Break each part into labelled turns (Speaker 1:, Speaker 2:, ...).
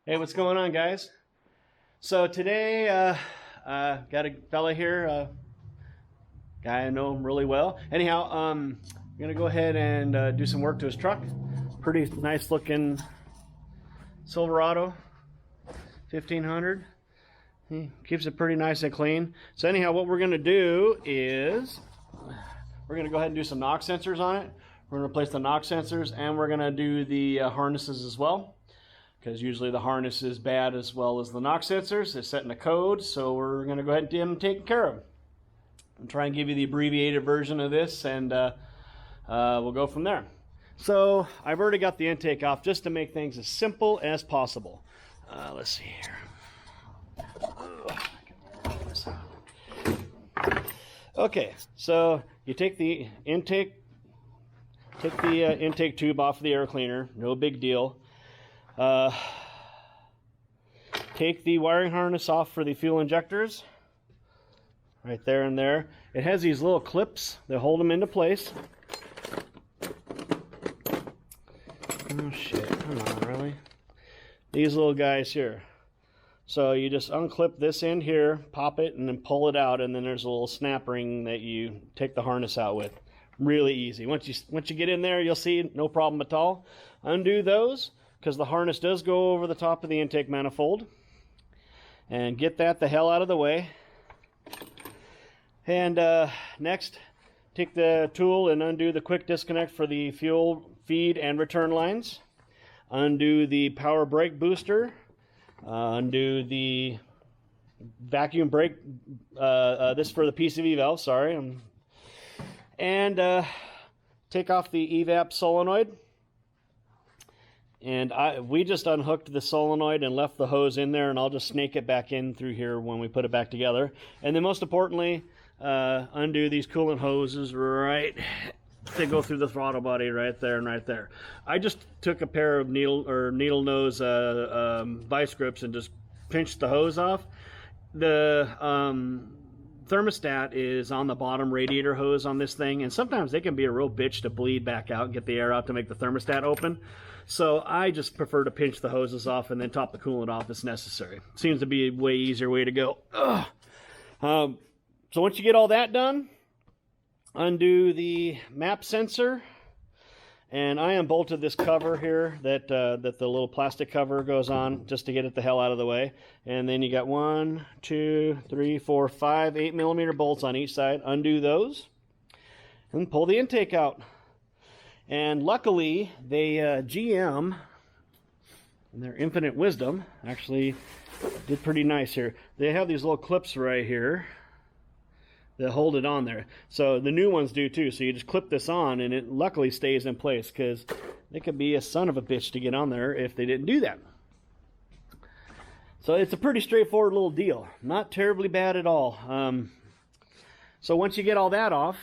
Speaker 1: Hey, what's going on, guys? So today, got a fella here, guy I know him really well. Anyhow, I'm gonna go ahead and do some work to his truck. Pretty nice looking Silverado 1500. He keeps it pretty nice and clean. So anyhow, what we're gonna do is we're gonna go ahead and do some knock sensors on it. We're gonna replace the knock sensors, and we're gonna do the harnesses as well, because usually the harness is bad as well as the knock sensors. It's setting a code, so we're going to go ahead and get them taken care of. I'll try and give you the abbreviated version of this, and we'll go from there. So I've already got the intake off just to make things as simple as possible. Let's see here. Okay, so you take the intake tube off of the air cleaner. No big deal. Take the wiring harness off for the fuel injectors, right there and there. It has these little clips that hold them into place. Oh shit, come on, really? These little guys here. So you just unclip this end here, pop it, and then pull it out, and then there's a little snap ring that you take the harness out with. Really easy. Once you get in there, you'll see no problem at all. Undo those, because the harness does go over the top of the intake manifold. And get that the hell out of the way. And next, take the tool and undo the quick disconnect for the fuel feed and return lines. Undo the power brake booster. Undo the vacuum brake, this for the PCV valve, sorry. And take off the evap solenoid. And we just unhooked the solenoid and left the hose in there, and I'll just snake it back in through here when we put it back together. And then most importantly, undo these coolant hoses right to go through the throttle body right there and right there. I just took a pair of needle nose vice grips and just pinched the hose off. The thermostat is on the bottom radiator hose on this thing, and sometimes they can be a real bitch to bleed back out and get the air out to make the thermostat open. So I just prefer to pinch the hoses off and then top the coolant off if necessary. Seems to be a way easier way to go. So once you get all that done, undo the map sensor, and I unbolted this cover here that the little plastic cover goes on just to get it the hell out of the way. And then you got 1, 2, 3, 4, 5 8mm bolts on each side. Undo those and pull the intake out. And luckily, they GM, in their infinite wisdom, actually did pretty nice here. They have these little clips right here that hold it on there. So the new ones do too. So you just clip this on, and it luckily stays in place, because they could be a son of a bitch to get on there if they didn't do that. So it's a pretty straightforward little deal. Not terribly bad at all. So once you get all that off,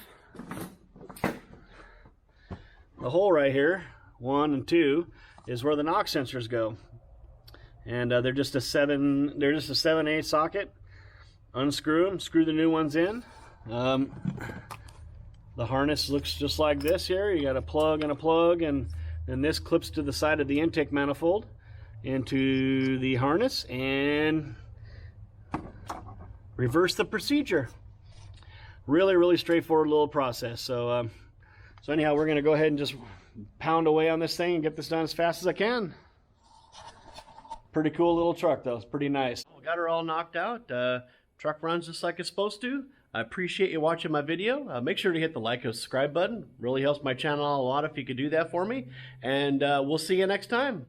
Speaker 1: the hole right here, 1 and 2, is where the knock sensors go. And they're just a 7/8 socket. Unscrew them, screw the new ones in. The harness looks just like this here. You got a plug, and then this clips to the side of the intake manifold into the harness, and reverse the procedure. Really straightforward little process. So anyhow, we're going to go ahead and just pound away on this thing and get this done as fast as I can. Pretty cool little truck, though. It's pretty nice. We got her all knocked out. Truck runs just like it's supposed to. I appreciate you watching my video. Make sure to hit the like and subscribe button. Really helps my channel a lot if you could do that for me. And we'll see you next time.